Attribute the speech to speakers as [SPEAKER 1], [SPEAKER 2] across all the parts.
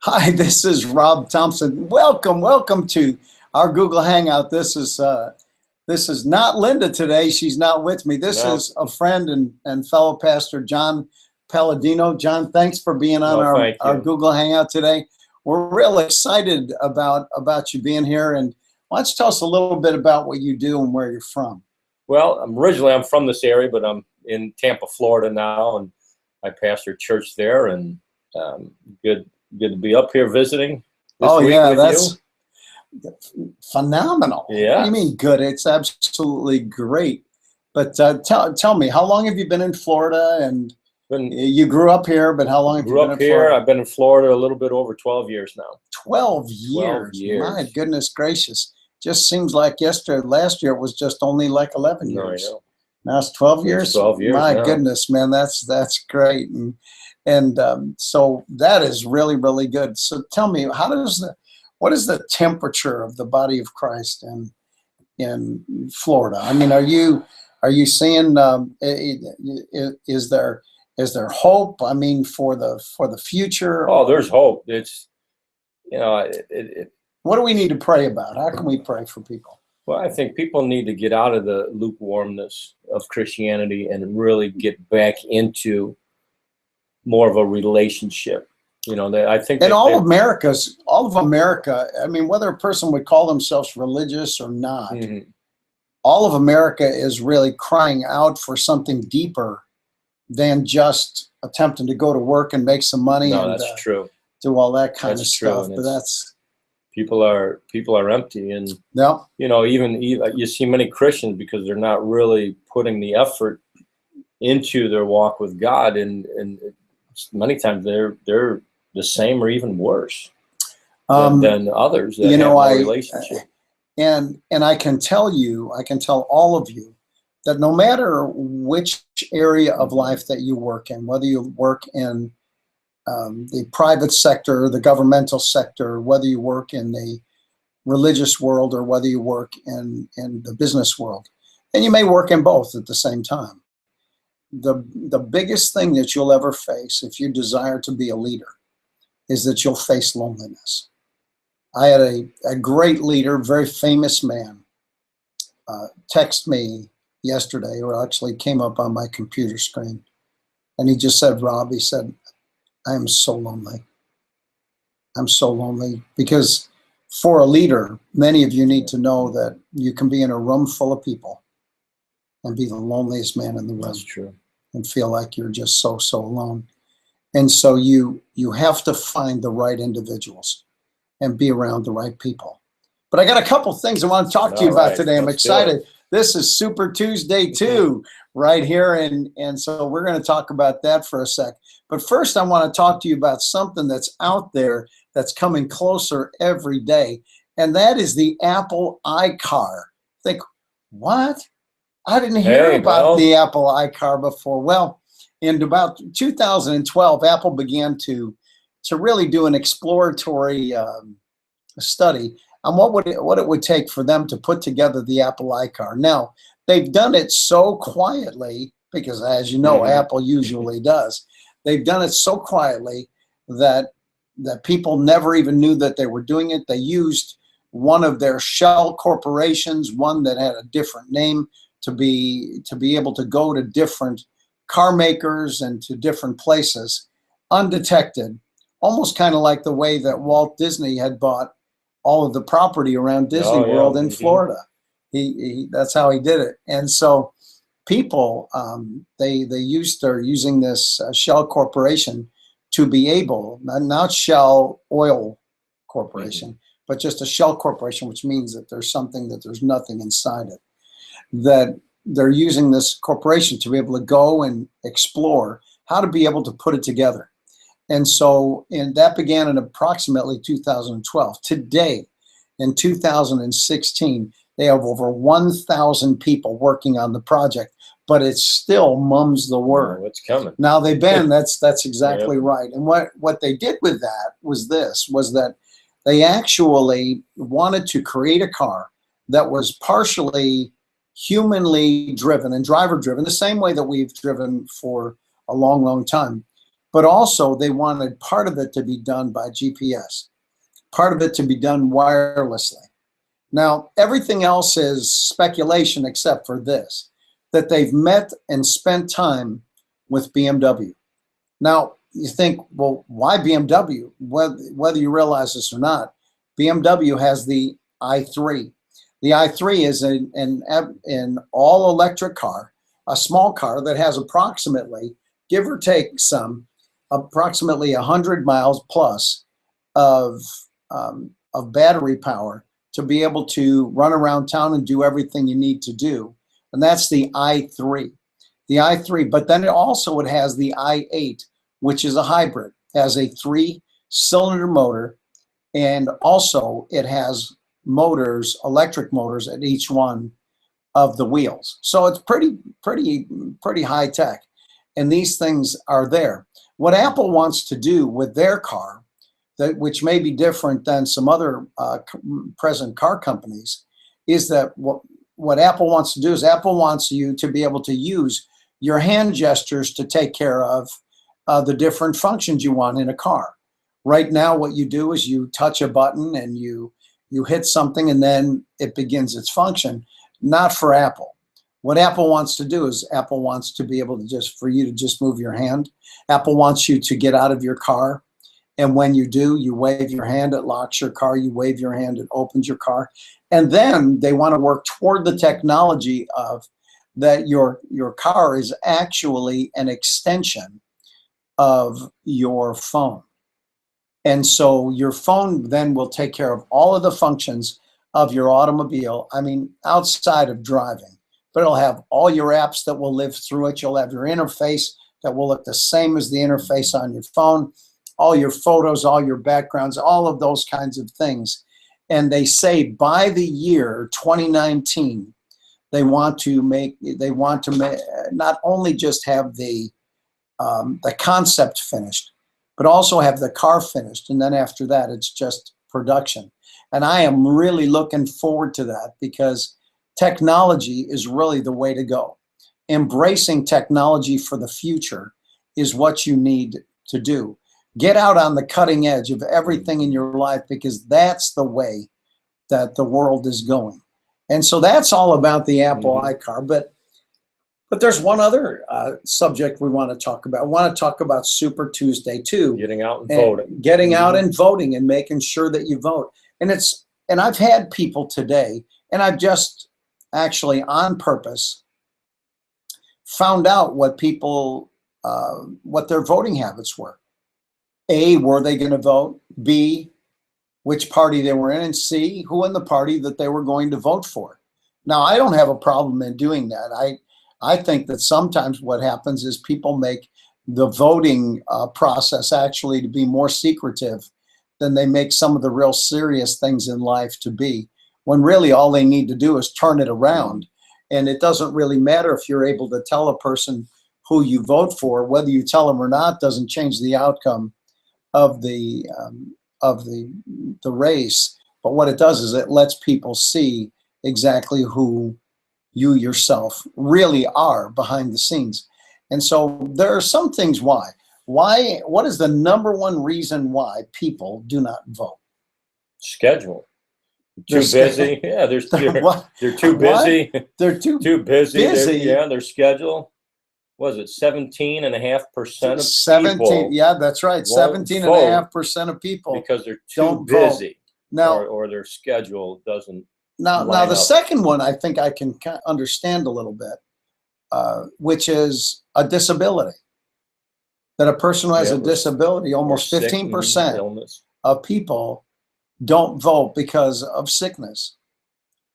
[SPEAKER 1] Hi, this is Robb Thompson. Welcome to our Google Hangout. This is not Linda today. She's not with me. This
[SPEAKER 2] No.
[SPEAKER 1] is a friend and fellow pastor, John Paledino. John, thanks for being on our Google Hangout today. We're real excited about you being here. And why don't you tell us a little bit about what you do and where you're from?
[SPEAKER 2] Well, I'm from this area, but I'm in Tampa, Florida now, and I pastor church there. And good to be up here visiting this week with
[SPEAKER 1] that's
[SPEAKER 2] you.
[SPEAKER 1] phenomenal.
[SPEAKER 2] Yeah.
[SPEAKER 1] What do you mean good? It's absolutely great. But tell me, how long have you been in Florida? And you grew up here, but how long have you been in Florida?
[SPEAKER 2] I've been in Florida a little bit over 12 years now.
[SPEAKER 1] 12 years. My goodness gracious. Just seems like last year it was just only like 11 years.
[SPEAKER 2] I know.
[SPEAKER 1] Now it's 12 years.
[SPEAKER 2] It's 12 years
[SPEAKER 1] My
[SPEAKER 2] now.
[SPEAKER 1] goodness, man, that's great. And so that is really, really good. So tell me, what is the temperature of the body of Christ in Florida? I mean, are you seeing, is there hope? I mean, for the future?
[SPEAKER 2] Oh, there's hope. It's,
[SPEAKER 1] what do we need to pray about? How can we pray for people?
[SPEAKER 2] Well, I think people need to get out of the lukewarmness of Christianity and really get back into more of a relationship. I think
[SPEAKER 1] all of America, I mean, whether a person would call themselves religious or not,
[SPEAKER 2] mm-hmm.
[SPEAKER 1] all of America is really crying out for something deeper than just attempting to go to work and make some money.
[SPEAKER 2] No, that's true.
[SPEAKER 1] Do all that kind
[SPEAKER 2] that's
[SPEAKER 1] of
[SPEAKER 2] true.
[SPEAKER 1] stuff. But that's
[SPEAKER 2] people are empty, and even you see many Christians because they're not really putting the effort into their walk with God, and many times they're the same or even worse than others that have no relationship.
[SPEAKER 1] And I can tell all of you that no matter which area of life that you work in, whether you work in the private sector, the governmental sector, whether you work in the religious world or whether you work in the business world, and you may work in both at the same time, the biggest thing that you'll ever face if you desire to be a leader is that you'll face loneliness. I had a great leader, very famous man, text me yesterday, or actually came up on my computer screen. And he just said, Robb, he said, I am so lonely. I'm so lonely because for a leader, many of you need to know that you can be in a room full of people and be the loneliest man in the room.
[SPEAKER 2] That's true.
[SPEAKER 1] And feel like you're just so alone. And so you have to find the right individuals and be around the right people. But I got a couple things I want to talk to you about today. I'm excited. This is Super Tuesday 2 right here. And so we're going to talk about that for a sec. But first, I want to talk to you about something that's out there that's coming closer every day. And that is the Apple iCar. Think, what? I didn't hear about the Apple iCar before. Well, in about 2012, Apple began to really do an exploratory study on what it would take for them to put together the Apple iCar. Now, they've done it so quietly because, as you know, Apple usually does. They've done it so quietly that people never even knew that they were doing it. They used one of their shell corporations, one that had a different name, to be able to go to different car makers and to different places undetected, almost kind of like the way that Walt Disney had bought all of the property around Disney World in Florida. That's how he did it. And so people, they're using this Shell Corporation to be able, not Shell Oil Corporation, but just a Shell Corporation, which means that there's nothing inside it. That they're using this corporation to be able to go and explore how to be able to put it together. And so, that began in approximately 2012. Today, in 2016, they have over 1,000 people working on the project, but it's still mum's the word.
[SPEAKER 2] Oh, it's coming.
[SPEAKER 1] Now that's exactly right. And what they did with that was that they actually wanted to create a car that was partially humanly driven and driver driven, the same way that we've driven for a long, long time. but also they wanted part of it to be done by GPS, part of it to be done wirelessly. Now, everything else is speculation except for this, that they've met and spent time with BMW. Now, you think, well, why BMW? Whether you realize this or not, BMW has the i3. The i3 is an all-electric car, a small car that has approximately, give or take some, approximately 100 miles plus of battery power to be able to run around town and do everything you need to do. And that's the i3. The i3, but then it has the i8, which is a hybrid, has a 3-cylinder motor, and also it has motors, electric motors at each one of the wheels. So it's pretty high tech. And these things are there. What Apple wants to do with their car, which may be different than some other present car companies, is that what Apple wants to do is Apple wants you to be able to use your hand gestures to take care of the different functions you want in a car. Right now, what you do is you touch a button and you hit something and then it begins its function. Not for Apple. What Apple wants to do is Apple wants to be able to for you to just move your hand. Apple wants you to get out of your car. And when you do, you wave your hand, it locks your car. You wave your hand, it opens your car. And then they want to work toward the technology of that your car is actually an extension of your phone. And so your phone then will take care of all of the functions of your automobile. I mean, outside of driving, but it'll have all your apps that will live through it. You'll have your interface that will look the same as the interface on your phone, all your photos, all your backgrounds, all of those kinds of things. And they say by the year 2019, they want to not only just have the concept finished, but also have the car finished. And then after that, it's just production. And I am really looking forward to that because technology is really the way to go. Embracing technology for the future is what you need to do. Get out on the cutting edge of everything in your life because that's the way that the world is going. And so that's all about the Apple iCar. But there's one other subject we want to talk about. I want to talk about Super Tuesday too.
[SPEAKER 2] Getting out and voting.
[SPEAKER 1] Getting out and voting and making sure that you vote. And I've had people today, and I've just actually on purpose found out what people, what their voting habits were. A, were they going to vote? B, which party they were in, and C, who in the party that they were going to vote for. Now, I don't have a problem in doing that. I think that sometimes what happens is people make the voting process actually to be more secretive than they make some of the real serious things in life to be, when really all they need to do is turn it around. And it doesn't really matter if you're able to tell a person who you vote for. Whether you tell them or not doesn't change the outcome of the race. But what it does is it lets people see exactly who you yourself really are behind the scenes. And so there are some things why. What is the number one reason why people do not vote?
[SPEAKER 2] Schedule. Too busy. Yeah, they're too busy.
[SPEAKER 1] They're too
[SPEAKER 2] busy. Their schedule. Was it 17.5% of
[SPEAKER 1] 17?
[SPEAKER 2] People?
[SPEAKER 1] Yeah, that's right. 17.5% of people
[SPEAKER 2] because they're too busy.
[SPEAKER 1] Now,
[SPEAKER 2] or their schedule doesn't.
[SPEAKER 1] Now the second one I think I can understand a little bit, which is a disability. That a person who has a disability, almost 15% of people don't vote because of sickness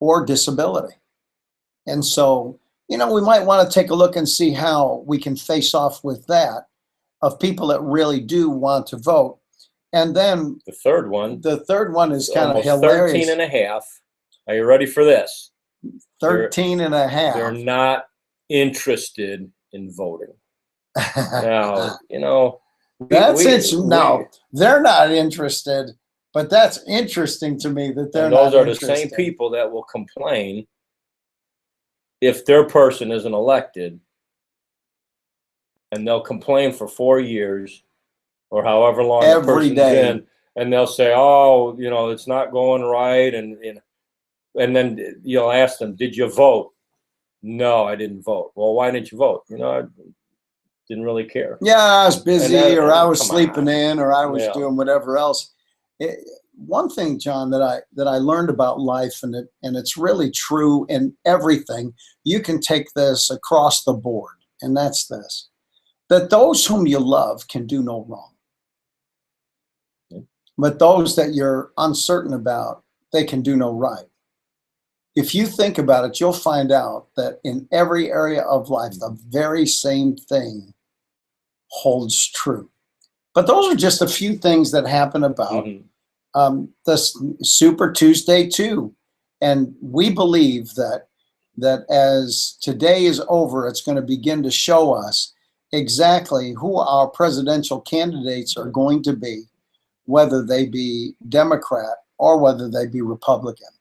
[SPEAKER 1] or disability. And so, we might want to take a look and see how we can face off with that of people that really do want to vote. And then
[SPEAKER 2] the third one
[SPEAKER 1] is kind of hilarious.
[SPEAKER 2] 13.5. Are you ready for this?
[SPEAKER 1] 13.5.
[SPEAKER 2] They're not interested in voting. Now,
[SPEAKER 1] that's interesting. No, they're not interested, but that's interesting to me that they're not interested.
[SPEAKER 2] Those are the same people that will complain if their person isn't elected, and they'll complain for 4 years or however long the
[SPEAKER 1] Every
[SPEAKER 2] person's
[SPEAKER 1] day.
[SPEAKER 2] been, and they'll say, "Oh, you know, it's not going right," and then you'll ask them, "Did you vote?" "No, I didn't vote." "Well, why didn't you vote?" "You know, I didn't really care."
[SPEAKER 1] Yeah, I was busy, or I was
[SPEAKER 2] come
[SPEAKER 1] sleeping
[SPEAKER 2] on.
[SPEAKER 1] in, or I was
[SPEAKER 2] Yeah.
[SPEAKER 1] doing whatever else. One thing, John, that I learned about life, and it's really true in everything. You can take this across the board, and that's this: that those whom you love can do no wrong, but those that you're uncertain about, they can do no right. If you think about it, you'll find out that in every area of life, the very same thing holds true. But those are just a few things that happen about this Super Tuesday too. And we believe that as today is over, it's going to begin to show us exactly who our presidential candidates are going to be, whether they be Democrat or whether they be Republican.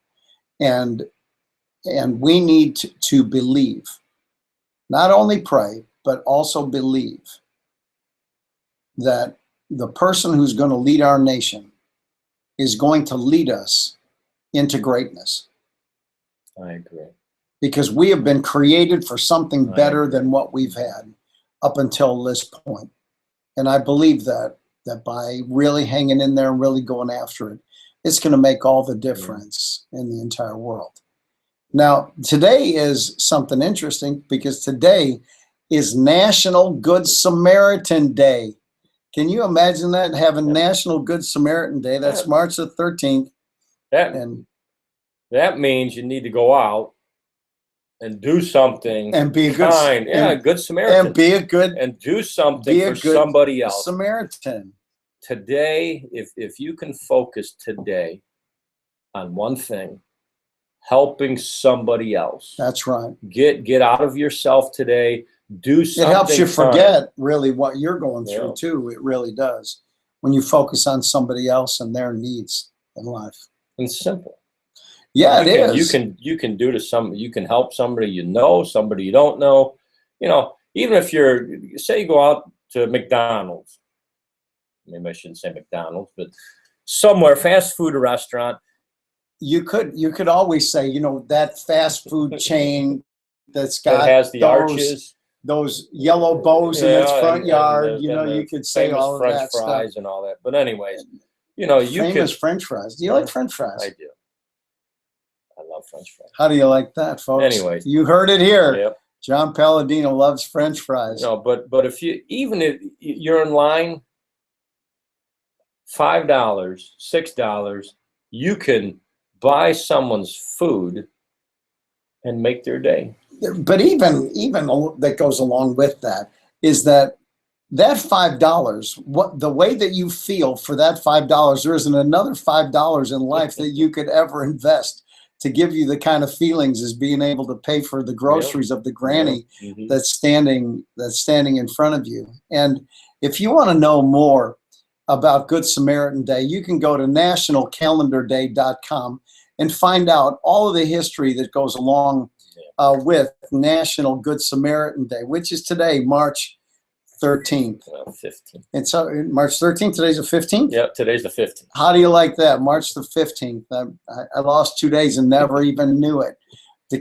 [SPEAKER 1] And we need to believe, not only pray, but also believe that the person who's going to lead our nation is going to lead us into greatness.
[SPEAKER 2] I agree.
[SPEAKER 1] Because we have been created for something better than what we've had up until this point. And I believe that by really hanging in there and really going after it, it's going to make all the difference in the entire world. Now, today is something interesting because today is National Good Samaritan Day. Can you imagine that, having National Good Samaritan Day? That's March the 13th.
[SPEAKER 2] That means you need to go out and do something
[SPEAKER 1] and be a
[SPEAKER 2] kind. Good Samaritan.
[SPEAKER 1] And be a good
[SPEAKER 2] and do something for somebody else.
[SPEAKER 1] Samaritan.
[SPEAKER 2] Today, if you can focus today on one thing, helping somebody else.
[SPEAKER 1] That's right.
[SPEAKER 2] Get out of yourself today. Do something.
[SPEAKER 1] It helps you forget really what you're going through too. It really does. When you focus on somebody else and their needs in life.
[SPEAKER 2] And simple.
[SPEAKER 1] Yeah, it is.
[SPEAKER 2] You can do to somebody. You can help somebody you know, somebody you don't know. You know, even if say you go out to McDonald's. Maybe I shouldn't say McDonald's, but somewhere, fast food restaurant.
[SPEAKER 1] You could always say, you know, that fast food chain that
[SPEAKER 2] has the arches,
[SPEAKER 1] those yellow bows in its front yard. You could say all of
[SPEAKER 2] French
[SPEAKER 1] that
[SPEAKER 2] fries
[SPEAKER 1] stuff.
[SPEAKER 2] And all that. But anyways, you
[SPEAKER 1] famous French fries. Do you like French fries?
[SPEAKER 2] I do. I love French fries.
[SPEAKER 1] How do you like that, folks?
[SPEAKER 2] Anyways,
[SPEAKER 1] you heard it here.
[SPEAKER 2] Yep.
[SPEAKER 1] John Paledino loves French fries.
[SPEAKER 2] No, but if you're in line, $5, $6, you can buy someone's food and make their day.
[SPEAKER 1] But even that goes along with that is that $5, the way that you feel for that $5, there isn't another $5 in life that you could ever invest to give you the kind of feelings as being able to pay for the groceries of the granny that's standing in front of you. And if you want to know more about Good Samaritan Day, you can go to nationalcalendarday.com and find out all of the history that goes along with National Good Samaritan Day, which is today, March 13th.
[SPEAKER 2] 15th.
[SPEAKER 1] And so March 13th, today's the 15th?
[SPEAKER 2] Yep, today's the 15th.
[SPEAKER 1] How do you like that? March the 15th. I lost 2 days and never even knew it.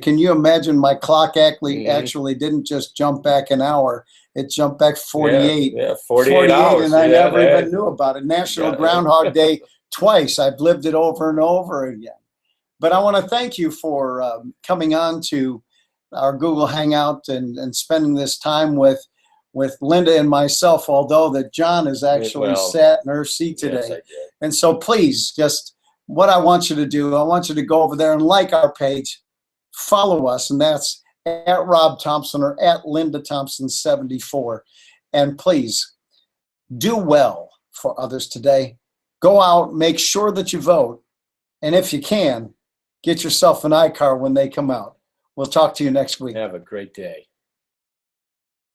[SPEAKER 1] Can you imagine my clock actually didn't just jump back an hour. It jumped back 48.
[SPEAKER 2] Yeah, 48 hours.
[SPEAKER 1] And I never even knew about it. National Groundhog Day twice. I've lived it over and over again. But I want to thank you for coming on to our Google Hangout and spending this time with Linda and myself, although that John is actually sat in her seat today.
[SPEAKER 2] Yes, I did.
[SPEAKER 1] And so please, just what I want you to do, I want you to go over there and like our page, follow us, and that's at Robb Thompson or at Linda Thompson 74. And please do well for others today. Go out, make sure that you vote. And if you can, get yourself an iCar when they come out. We'll talk to you next week.
[SPEAKER 2] Have a great day.